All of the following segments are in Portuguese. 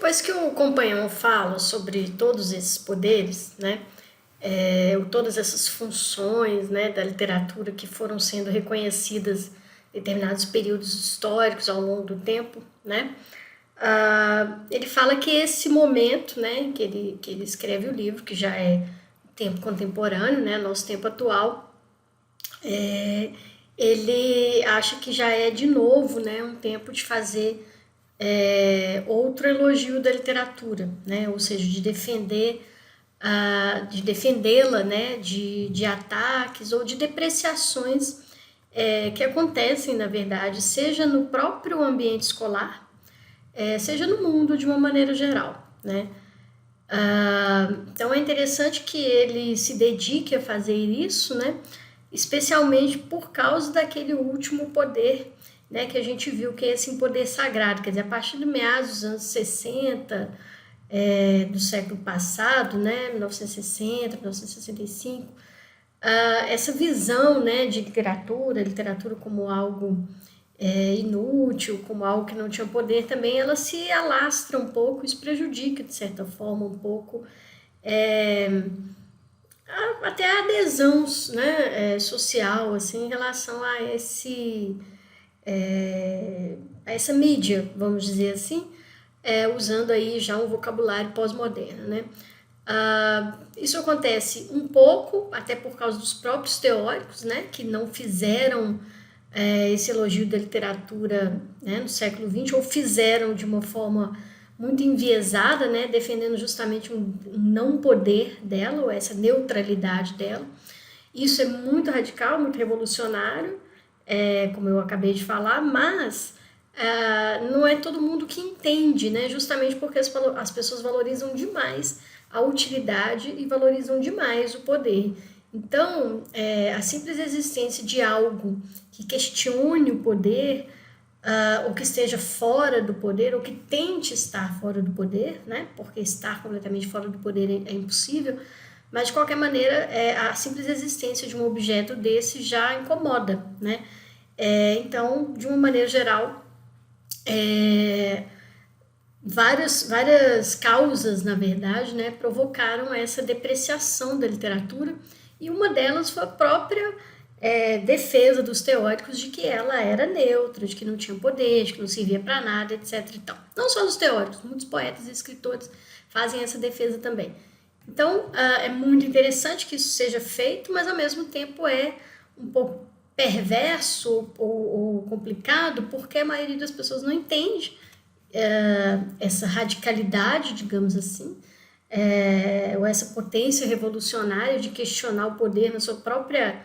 Depois que o companheiro fala sobre todos esses poderes, né, todas essas funções, né, da literatura que foram sendo reconhecidas em determinados períodos históricos ao longo do tempo, né, ele fala que esse momento, né, que ele escreve o livro, que já é tempo contemporâneo, né, nosso tempo atual, ele acha que já é de novo, né, um tempo de fazer outro elogio da literatura, né, ou seja, de de defendê-la, né, de ataques ou de depreciações que acontecem, na verdade, seja no próprio ambiente escolar, seja no mundo de uma maneira geral, né. Então é interessante que ele se dedique a fazer isso, né, especialmente por causa daquele último poder, né, que a gente viu que é esse poder sagrado, quer dizer, a partir de meados dos anos 60, do século passado, né, 1960, 1965, essa visão, né, de literatura como algo inútil, como algo que não tinha poder também, ela se alastra um pouco, isso prejudica, de certa forma, um pouco até a adesão, né, social, assim, em relação a essa mídia, vamos dizer assim, usando aí já um vocabulário pós-moderno, né. Isso acontece um pouco, até por causa dos próprios teóricos, né, que não fizeram esse elogio da literatura, né, no século XX, ou fizeram de uma forma muito enviesada, né, defendendo justamente um não poder dela, ou essa neutralidade dela. Isso é muito radical, muito revolucionário, como eu acabei de falar, mas não é todo mundo que entende, né, justamente porque as pessoas valorizam demais a utilidade e valorizam demais o poder. Então, a simples existência de algo que questione o poder, ou que esteja fora do poder, ou que tente estar fora do poder, né? Porque estar completamente fora do poder é impossível, mas de qualquer maneira, a simples existência de um objeto desse já incomoda, né? Então, de uma maneira geral, várias causas, na verdade, né, provocaram essa depreciação da literatura, e uma delas foi a própria defesa dos teóricos de que ela era neutra, de que não tinha poder, de que não servia para nada, etc. Então, não só os teóricos, muitos poetas e escritores fazem essa defesa também. Então, é muito interessante que isso seja feito, mas ao mesmo tempo é um pouco perverso ou complicado, porque a maioria das pessoas não entende essa radicalidade, digamos assim, ou essa potência revolucionária de questionar o poder na sua própria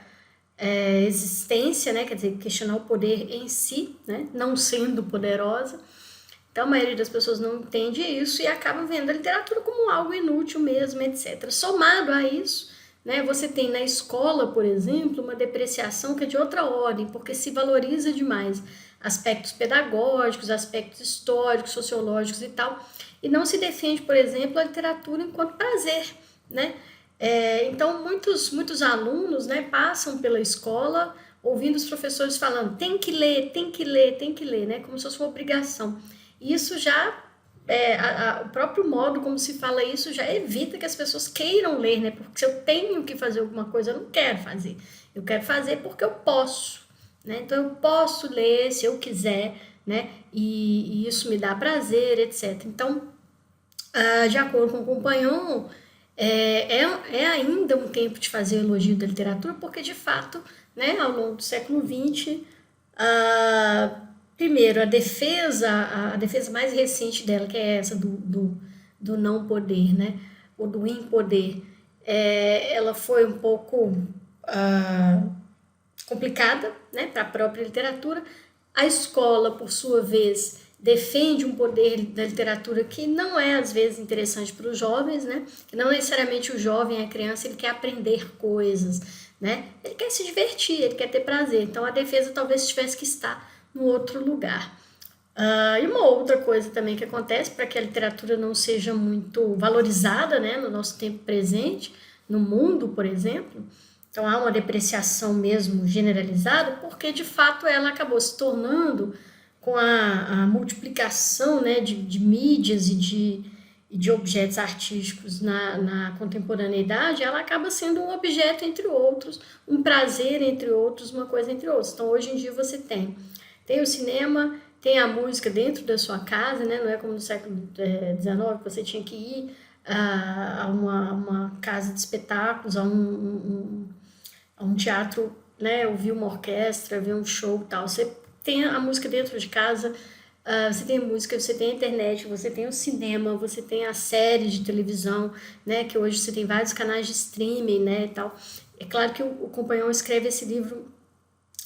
existência, né? Quer dizer, questionar o poder em si, né? Não sendo poderosa. Então a maioria das pessoas não entende isso e acaba vendo a literatura como algo inútil mesmo, etc. Somado a isso, né, você tem na escola, por exemplo, uma depreciação que é de outra ordem, porque se valoriza demais aspectos pedagógicos, aspectos históricos, sociológicos e tal, e não se defende, por exemplo, a literatura enquanto prazer, né? Então, muitos alunos, né, passam pela escola ouvindo os professores falando tem que ler, tem que ler, tem que ler, né, como se fosse uma obrigação. Isso já, o próprio modo como se fala isso já evita que as pessoas queiram ler, né, porque se eu tenho que fazer alguma coisa, eu não quero fazer. Eu quero fazer porque eu posso, né, então eu posso ler se eu quiser, né, e isso me dá prazer, etc. Então, de acordo com o Compagnon, é ainda um tempo de fazer elogio da literatura, porque de fato, né, ao longo do século XX, primeiro, a defesa mais recente dela, que é essa do não poder, né, ou do impoder, ela foi um pouco complicada, né, para a própria literatura. A escola, por sua vez, defende um poder da literatura que não é, às vezes, interessante para os jovens, né? Que não necessariamente o jovem, a criança, ele quer aprender coisas, né? Ele quer se divertir, ele quer ter prazer. Então, a defesa talvez tivesse que estar no outro lugar. E uma outra coisa também que acontece para que a literatura não seja muito valorizada, né, no nosso tempo presente, no mundo, por exemplo, então há uma depreciação mesmo generalizada, porque de fato ela acabou se tornando com a multiplicação, né, de mídias e de objetos artísticos na contemporaneidade, ela acaba sendo um objeto entre outros, um prazer entre outros, uma coisa entre outros. Então, hoje em dia você tem o cinema, tem a música dentro da sua casa, né? Não é como no século XIX, que você tinha que ir a uma casa de espetáculos, a um teatro, né? Ouvir uma orquestra, ver um show e tal. Você tem a música dentro de casa, você tem música, você tem a internet, você tem o cinema, você tem a série de televisão, né? Que hoje você tem vários canais de streaming, né? E tal. É claro que o Companhão escreve esse livro,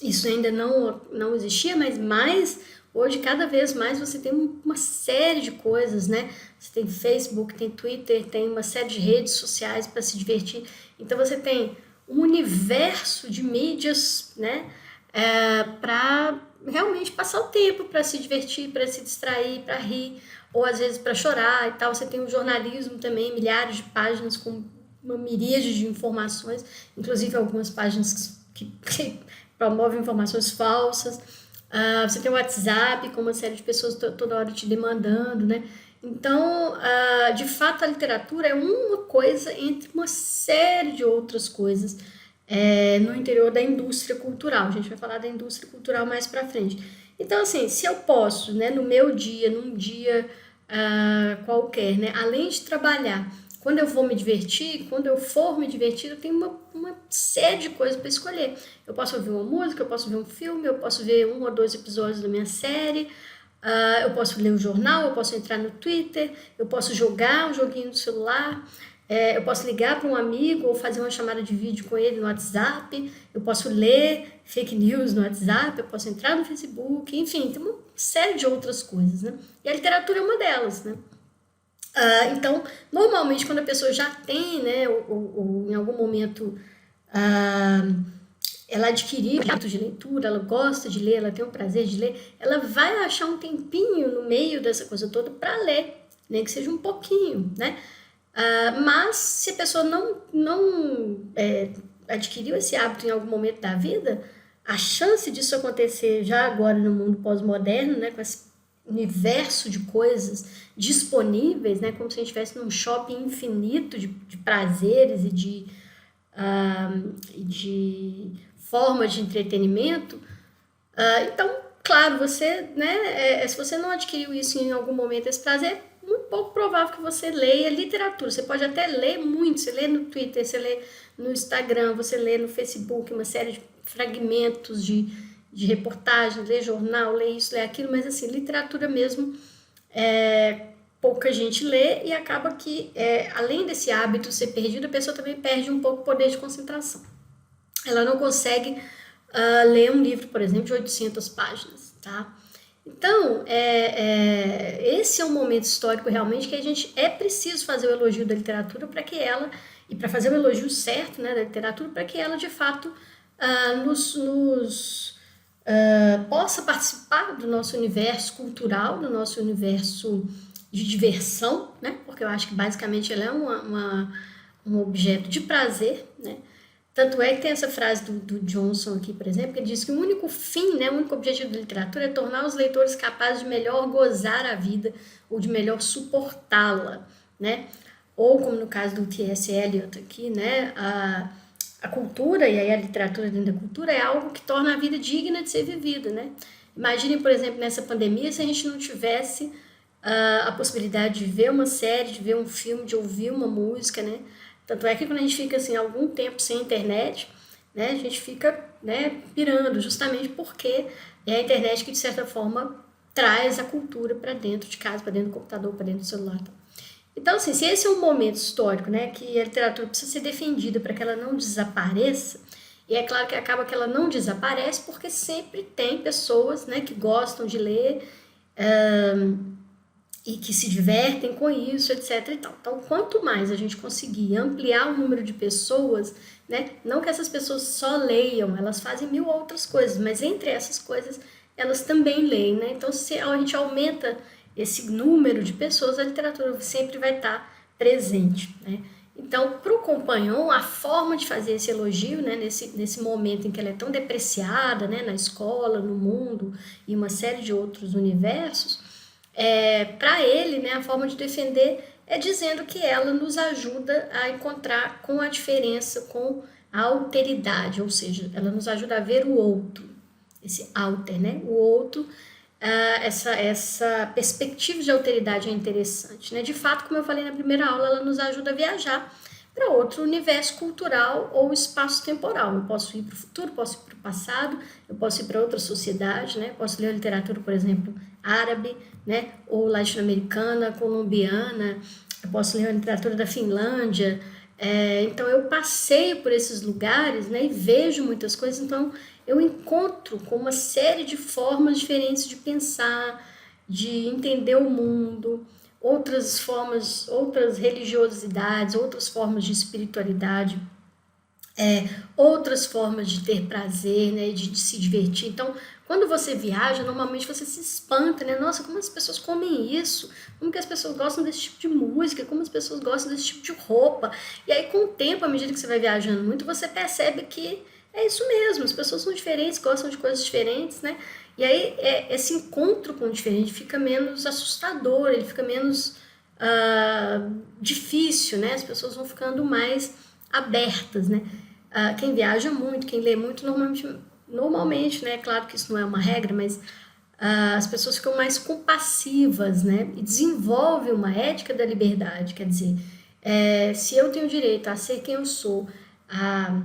isso ainda não existia, mas hoje, cada vez mais, você tem uma série de coisas, né? Você tem Facebook, tem Twitter, tem uma série de redes sociais para se divertir. Então, você tem um universo de mídias, né? Para realmente passar o tempo, para se divertir, para se distrair, para rir, ou às vezes para chorar e tal. Você tem o jornalismo também, milhares de páginas com uma miríade de informações, inclusive algumas páginas que promovem informações falsas. Você tem o WhatsApp com uma série de pessoas toda hora te demandando, né? Então, de fato, a literatura é uma coisa entre uma série de outras coisas no interior da indústria cultural. A gente vai falar da indústria cultural mais para frente. Então, assim, se eu posso, né, no meu dia, num dia qualquer, né, além de trabalhar, quando eu vou me divertir, quando eu for me divertir, eu tenho uma série de coisas para escolher. Eu posso ouvir uma música, eu posso ver um filme, eu posso ver 1 ou 2 episódios da minha série, eu posso ler um jornal, eu posso entrar no Twitter, eu posso jogar um joguinho no celular, eu posso ligar para um amigo ou fazer uma chamada de vídeo com ele no WhatsApp, eu posso ler fake news no WhatsApp, eu posso entrar no Facebook, enfim, tem uma série de outras coisas, né? E a literatura é uma delas, né? Então, normalmente, quando a pessoa já tem, né, ou em algum momento ela adquiriu o hábito de leitura, ela gosta de ler, ela tem o prazer de ler, ela vai achar um tempinho no meio dessa coisa toda para ler, nem que seja um pouquinho, né? Mas se a pessoa não adquiriu esse hábito em algum momento da vida, a chance disso acontecer já agora no mundo pós-moderno, né, com esse universo de coisas disponíveis, né, como se a gente estivesse num shopping infinito de prazeres e de formas de entretenimento. Então, claro, você, né, se você não adquiriu isso em algum momento, esse prazer, é muito pouco provável que você leia literatura. Você pode até ler muito, você lê no Twitter, você lê no Instagram, você lê no Facebook, uma série de fragmentos de reportagem, lê jornal, lê isso, lê aquilo, mas assim, literatura mesmo, pouca gente lê e acaba que, além desse hábito ser perdido, a pessoa também perde um pouco o poder de concentração. Ela não consegue ler um livro, por exemplo, de 800 páginas, tá? Então, esse é um momento histórico realmente que a gente preciso fazer o elogio da literatura para que ela, e para fazer o elogio certo, né, da literatura, para que ela de fato possa participar do nosso universo cultural, do nosso universo de diversão, né? Porque eu acho que basicamente ela é um objeto de prazer, né? Tanto é que tem essa frase do Johnson aqui, por exemplo, que ele diz que o único fim, né, o único objetivo da literatura é tornar os leitores capazes de melhor gozar a vida ou de melhor suportá-la, né? Ou como no caso do T.S. Eliot aqui, né, a cultura, e aí a literatura dentro da cultura, é algo que torna a vida digna de ser vivida, né? Imaginem, por exemplo, nessa pandemia, se a gente não tivesse a possibilidade de ver uma série, de ver um filme, de ouvir uma música, né? Tanto é que quando a gente fica assim algum tempo sem internet, né, a gente fica, né, pirando, justamente porque é a internet que de certa forma traz a cultura para dentro de casa, para dentro do computador, para dentro do celular. Então, assim, se esse é um momento histórico, né, que a literatura precisa ser defendida para que ela não desapareça, e é claro que acaba que ela não desaparece porque sempre tem pessoas, né, que gostam de ler e que se divertem com isso, etc. e tal. Então, quanto mais a gente conseguir ampliar o número de pessoas, né, não que essas pessoas só leiam, elas fazem 1000 outras coisas, mas entre essas coisas elas também leem, né? Então, se a gente aumenta esse número de pessoas, a literatura sempre vai estar presente, né? Então, para o Compagnon, a forma de fazer esse elogio, né, nesse momento em que ela é tão depreciada, né, na escola, no mundo e uma série de outros universos, para ele, né, a forma de defender é dizendo que ela nos ajuda a encontrar com a diferença, com a alteridade, ou seja, ela nos ajuda a ver o outro, esse alter, né, o outro. Essa perspectiva de alteridade é interessante, né? De fato, como eu falei na primeira aula, ela nos ajuda a viajar para outro universo cultural ou espaço-temporal. Eu posso ir para o futuro, posso ir para o passado, eu posso ir para outra sociedade, né? Posso ler literatura, por exemplo, árabe, né? Ou latino-americana, colombiana, eu posso ler a literatura da Finlândia. Então, eu passeio por esses lugares, né? E vejo muitas coisas, então eu encontro com uma série de formas diferentes de pensar, de entender o mundo, outras formas, outras religiosidades, outras formas de espiritualidade, outras formas de ter prazer, né, de se divertir. Então, quando você viaja, normalmente você se espanta, né? Nossa, como as pessoas comem isso? Como que as pessoas gostam desse tipo de música? Como as pessoas gostam desse tipo de roupa? E aí, com o tempo, à medida que você vai viajando muito, você percebe que é isso mesmo, as pessoas são diferentes, gostam de coisas diferentes, né? E aí esse encontro com o diferente fica menos assustador, ele fica menos difícil, né? As pessoas vão ficando mais abertas, né? Quem viaja muito, quem lê muito, normalmente, né? Claro que isso não é uma regra, mas as pessoas ficam mais compassivas, né? E desenvolvem uma ética da liberdade, quer dizer, se eu tenho direito a ser quem eu sou, a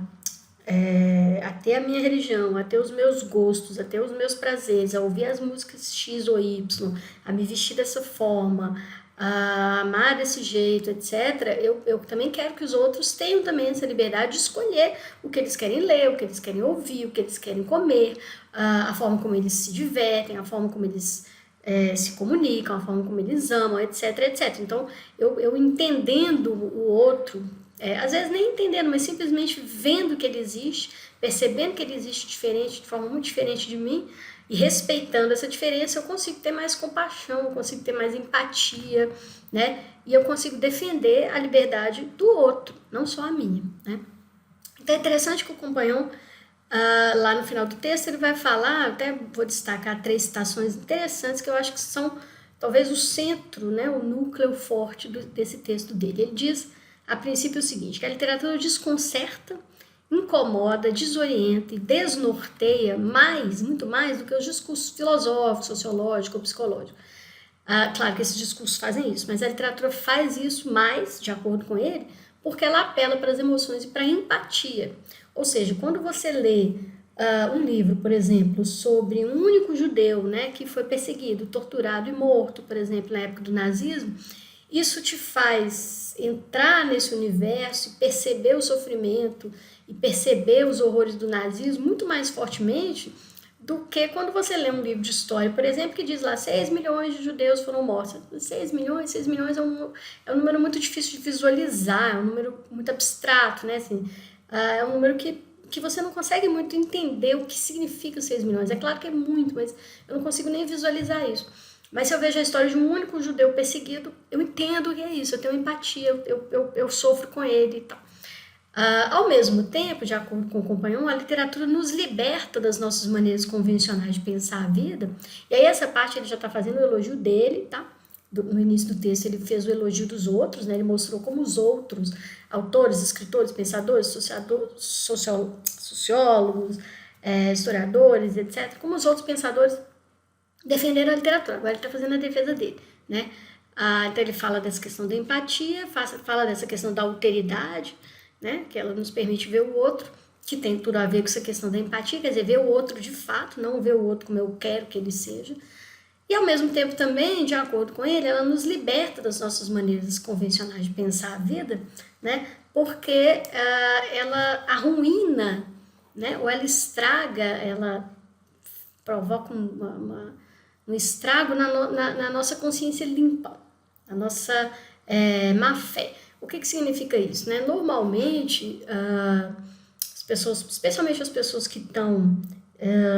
ter a minha religião, a ter os meus gostos, a ter os meus prazeres, a ouvir as músicas X ou Y, a me vestir dessa forma, a amar desse jeito, etc., eu também quero que os outros tenham também essa liberdade de escolher o que eles querem ler, o que eles querem ouvir, o que eles querem comer, a forma como eles se divertem, a forma como eles se comunicam, a forma como eles amam, etc, etc. Então, eu entendendo o outro, às vezes nem entendendo, mas simplesmente vendo que ele existe, percebendo que ele existe diferente, de forma muito diferente de mim, e respeitando essa diferença, eu consigo ter mais compaixão, eu consigo ter mais empatia, né? E eu consigo defender a liberdade do outro, não só a minha, né? Então é interessante que o Compagnon, lá no final do texto, ele vai falar, até vou destacar 3 citações interessantes que eu acho que são talvez o centro, né, o núcleo forte desse texto dele. Ele diz, a princípio, o seguinte, que a literatura desconcerta, incomoda, desorienta e desnorteia muito mais do que os discursos filosóficos, sociológicos ou psicológicos. Claro que esses discursos fazem isso, mas a literatura faz isso mais, de acordo com ele, porque ela apela para as emoções e para a empatia. Ou seja, quando você lê um livro, por exemplo, sobre um único judeu, né, que foi perseguido, torturado e morto, por exemplo, na época do nazismo, isso te faz entrar nesse universo e perceber o sofrimento e perceber os horrores do nazismo muito mais fortemente do que quando você lê um livro de história, por exemplo, que diz lá 6 milhões de judeus foram mortos. 6 milhões é um número muito difícil de visualizar, é um número muito abstrato, né? Assim, é um número que você não consegue muito entender o que significa os 6 milhões. É claro que é muito, mas eu não consigo nem visualizar isso. Mas se eu vejo a história de um único judeu perseguido, eu entendo o que é isso, eu tenho empatia, eu sofro com ele e tal. Ao mesmo tempo, de acordo com o Compagnon, a literatura nos liberta das nossas maneiras convencionais de pensar a vida. E aí essa parte ele já está fazendo o elogio dele, tá? No início do texto ele fez o elogio dos outros, né? Ele mostrou como os outros autores, escritores, pensadores, sociólogos, historiadores, etc., como os outros pensadores defenderam a literatura. Agora ele está fazendo a defesa dele, né? Então ele fala dessa questão da empatia, fala dessa questão da alteridade, né? Que ela nos permite ver o outro, que tem tudo a ver com essa questão da empatia, quer dizer, ver o outro de fato, não ver o outro como eu quero que ele seja. E ao mesmo tempo também, de acordo com ele, ela nos liberta das nossas maneiras convencionais de pensar a vida, né? Porque ela arruína, né? Ou ela estraga, ela provoca um estrago na nossa consciência limpa, na nossa má fé. O que significa isso, né? Normalmente, as pessoas, especialmente as pessoas que estão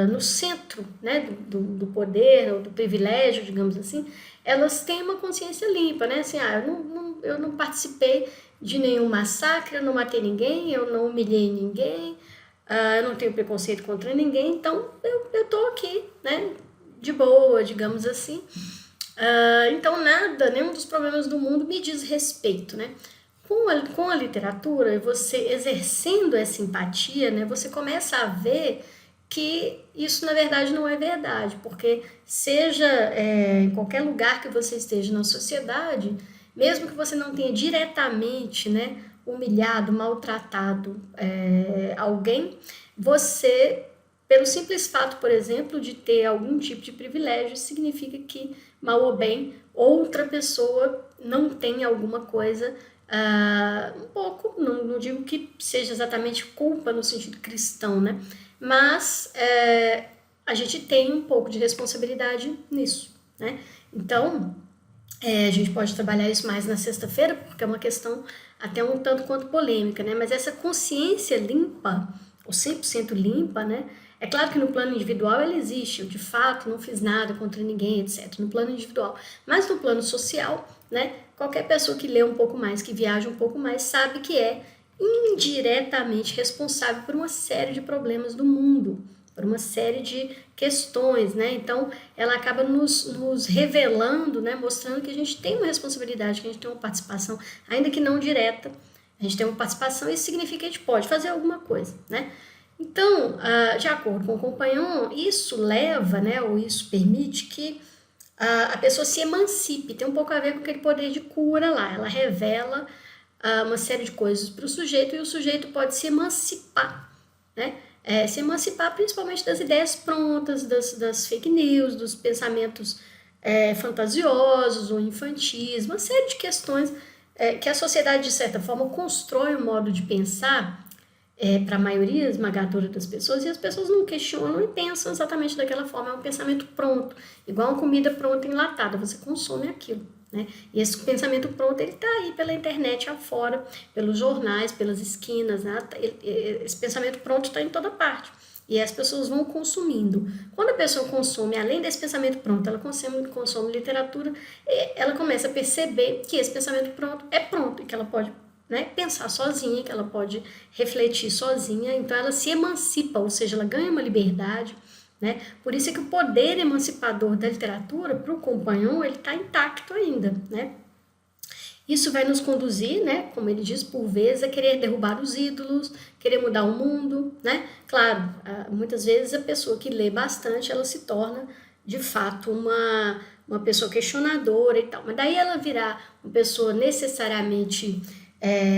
no centro, né, do poder ou do privilégio, digamos assim, elas têm uma consciência limpa, né? Assim, eu não participei de nenhum massacre, eu não matei ninguém, eu não humilhei ninguém, eu não tenho preconceito contra ninguém, então eu tô aqui, né, de boa, digamos assim. Então nenhum dos problemas do mundo me diz respeito, né? Com a literatura, você exercendo essa empatia, né, você começa a ver que isso na verdade não é verdade, porque seja em qualquer lugar que você esteja na sociedade, mesmo que você não tenha diretamente, né, humilhado, maltratado alguém, você, pelo simples fato, por exemplo, de ter algum tipo de privilégio, significa que, mal ou bem, outra pessoa não tem alguma coisa um pouco, não digo que seja exatamente culpa no sentido cristão, né? Mas a gente tem um pouco de responsabilidade nisso, né? Então, a gente pode trabalhar isso mais na sexta-feira, porque é uma questão até um tanto quanto polêmica, né? Mas essa consciência limpa, ou 100% limpa, né? É claro que no plano individual ela existe, eu de fato não fiz nada contra ninguém, etc. No plano individual. Mas no plano social, né? Qualquer pessoa que lê um pouco mais, que viaja um pouco mais, sabe que é indiretamente responsável por uma série de problemas do mundo, por uma série de questões, né? Então, ela acaba nos revelando, né? Mostrando que a gente tem uma responsabilidade, que a gente tem uma participação, ainda que não direta, a gente tem uma participação, isso significa que a gente pode fazer alguma coisa, né? Então, de acordo com o Compagnon, isso leva, né, ou isso permite que a pessoa se emancipe, tem um pouco a ver com aquele poder de cura lá, ela revela uma série de coisas para o sujeito e o sujeito pode se emancipar, né? Se emancipar principalmente das ideias prontas, das fake news, dos pensamentos fantasiosos ou infantis, uma série de questões que a sociedade, de certa forma, constrói um modo de pensar para a maioria esmagadora das pessoas, e as pessoas não questionam e pensam exatamente daquela forma, é um pensamento pronto, igual uma comida pronta enlatada, você consome aquilo, né? E esse pensamento pronto, ele está aí pela internet afora, pelos jornais, pelas esquinas, né? Esse pensamento pronto está em toda parte, e as pessoas vão consumindo. Quando a pessoa consome, além desse pensamento pronto, ela consome literatura, ela começa a perceber que esse pensamento pronto é pronto, e que ela pode, né, pensar sozinha, que ela pode refletir sozinha, então ela se emancipa, ou seja, ela ganha uma liberdade, né? Por isso é que o poder emancipador da literatura, para o Compagnon, ele está intacto ainda, né? Isso vai nos conduzir, né, como ele diz, por vezes, a querer derrubar os ídolos, querer mudar o mundo, né? Claro, muitas vezes a pessoa que lê bastante, ela se torna, de fato, uma pessoa questionadora e tal, mas daí ela virar uma pessoa necessariamente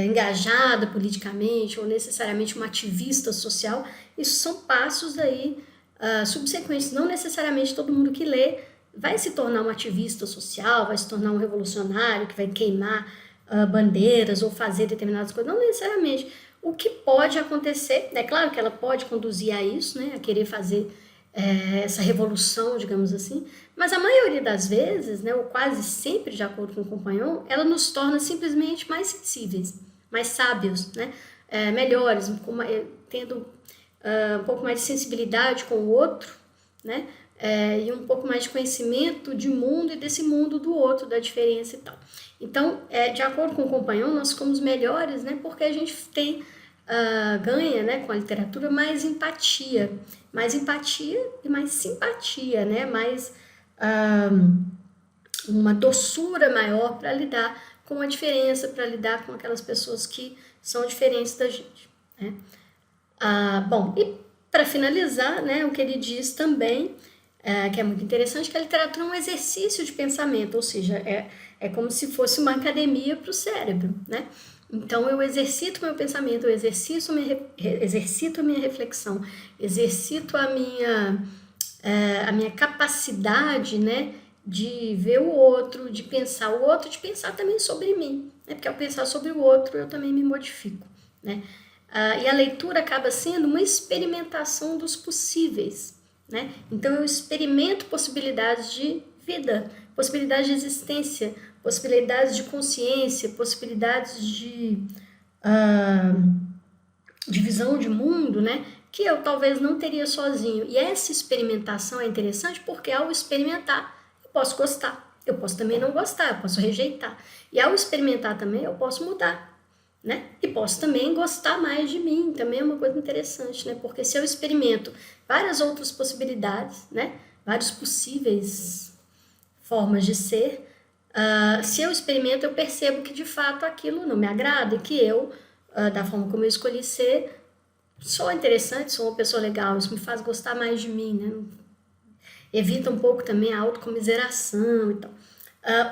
engajada politicamente ou necessariamente uma ativista social, isso são passos aí subsequentes. Não necessariamente todo mundo que lê vai se tornar um ativista social, vai se tornar um revolucionário que vai queimar bandeiras ou fazer determinadas coisas, não necessariamente. O que pode acontecer, é claro que ela pode conduzir a isso, né, a querer fazer essa revolução, digamos assim, mas a maioria das vezes, né, ou quase sempre, de acordo com o Compagnon, ela nos torna simplesmente mais sensíveis, mais sábios, né, melhores, tendo um pouco mais de sensibilidade com o outro, né, e um pouco mais de conhecimento de mundo e desse mundo do outro, da diferença e tal. Então, de acordo com o Compagnon, nós ficamos melhores, né, porque a gente tem ganha, né, com a literatura mais empatia e mais simpatia, né, mais uma doçura maior para lidar com a diferença, para lidar com aquelas pessoas que são diferentes da gente, né? Bom, e para finalizar, né, o que ele diz também, que é muito interessante, que a literatura é um exercício de pensamento, ou seja, é como se fosse uma academia para o cérebro, né? Então, eu exercito meu pensamento, eu exercito a minha reflexão, exercito a minha capacidade, né, de ver o outro, de pensar o outro, de pensar também sobre mim, né? Porque ao pensar sobre o outro, eu também me modifico, né? E a leitura acaba sendo uma experimentação dos possíveis, né? Então, eu experimento possibilidades de vida, possibilidades de existência, possibilidades de consciência, possibilidades de visão de mundo, né? que eu talvez não teria sozinho. E essa experimentação é interessante porque ao experimentar eu posso gostar, eu posso também não gostar, eu posso rejeitar. E ao experimentar também eu posso mudar, né? E posso também gostar mais de mim, também é uma coisa interessante, né? Porque se eu experimento várias outras possibilidades, né? Vários possíveis formas de ser, se eu experimento, eu percebo que de fato aquilo não me agrada e que eu, da forma como eu escolhi ser, sou interessante, sou uma pessoa legal, isso me faz gostar mais de mim, né? Evita um pouco também a autocomiseração e tal.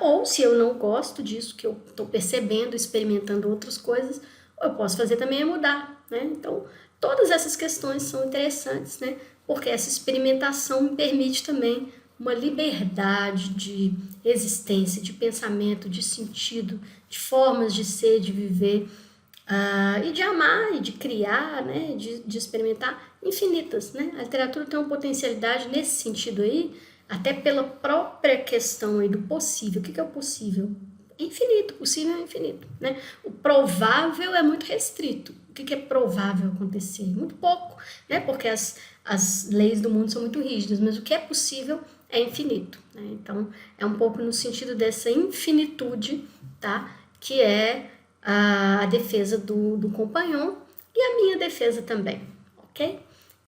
Ou se eu não gosto disso, que eu estou percebendo, experimentando outras coisas, eu posso fazer também é mudar, né? Então, todas essas questões são interessantes, né? Porque essa experimentação me permite também uma liberdade de existência, de pensamento, de sentido, de formas de ser, de viver, e de amar, e de criar, né? De experimentar, infinitas, né? A literatura tem uma potencialidade nesse sentido aí, até pela própria questão aí do possível. O que é o possível? Infinito, possível é infinito, né? O provável é muito restrito. O que é provável acontecer? Muito pouco, né? Porque as leis do mundo são muito rígidas, mas o que é possível é infinito, né? Então, é um pouco no sentido dessa infinitude, tá? Que é a defesa do companhão e a minha defesa também, ok?